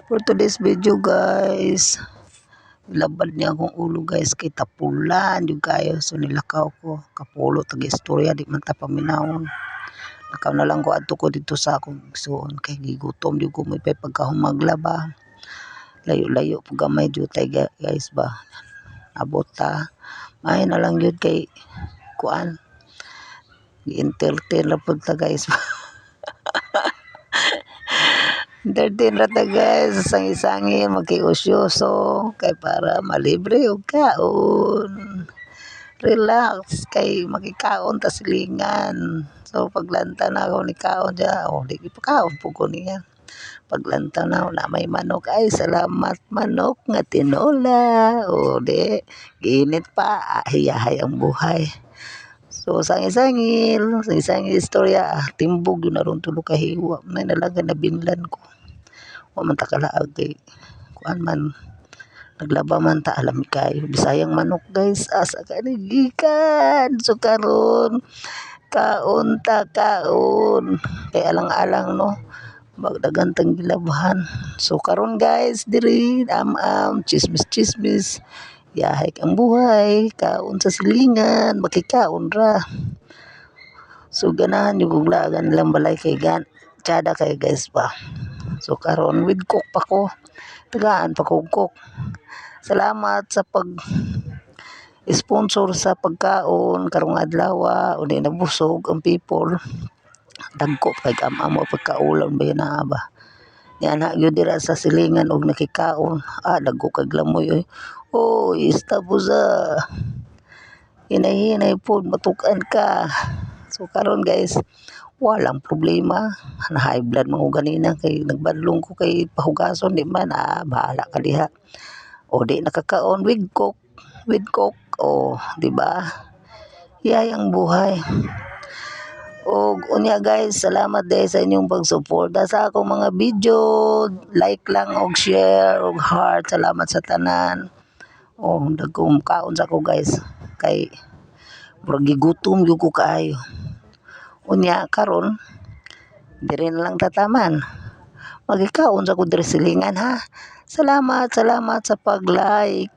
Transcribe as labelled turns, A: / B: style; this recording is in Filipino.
A: For today's video guys, labad niya akong ulo guys kay tapulan yung kayo. So nilakaw ko, kapulo tag-istorya di man ta paminawon. Nakaw na lang ko adto ko dito sa akong igsoon kay gigutom di ko may pagkahumaglaba. Layo-layo po gamay jutay guys ba. Abot ta. May na lang yun kay kuan. Gi-entertain na po ta guys. Entertain rata guys, sangi-sangi magkiusyoso kay para malibre og kaon. Relax kay makikaon ta silingan. So paglanta na ako ni kaon dia, di pa kaon po ko niya. Paglanta na may manok, ay salamat manok nga tinola. Di ginit pa, hiyahay ang buhay. So sangi-sangil istorya, timbog yun na ron tulo kahiwa. May nalaga na binlan ko. O man takalaag kay kuan man naglaba man ta alam kayo bisayang manok guys asa ka gikan so karon kaon ta kaon kay alang-alang no magdagan tang gilabhan so karon guys diri am chismis yahay ang buhay kaon sa silingan makikaon ra so ganahan yung guglagan lang balay kay gan tsada kay guys pa. So karon with cook pa ko. Tagaan pa ko cook. Salamat sa sponsor sa pagkaon karong adlaw uni nabusog ang people. Dagko kay amo pagkaulam ba na ba. Yan ha gyud dira sa silingan og nakikaon. Dagko kag lamoy oh ista po sa hinay-hinay po matukan ka. So karon guys walang problema na high blood mo ganina kay nagbadlong ko kay pahugason di man bahala ka diha o di nakakaon with cook di ba yayang buhay o unya guys salamat dahil sa inyong pagsuporta sa akong mga video like lang og share og heart salamat sa tanan o dagkong kaon sa ko guys kay murag gigutom gyud ko kaayo. Unya karon diri na lang tataman magikaon sa ko diri silingan ha salamat sa pag-like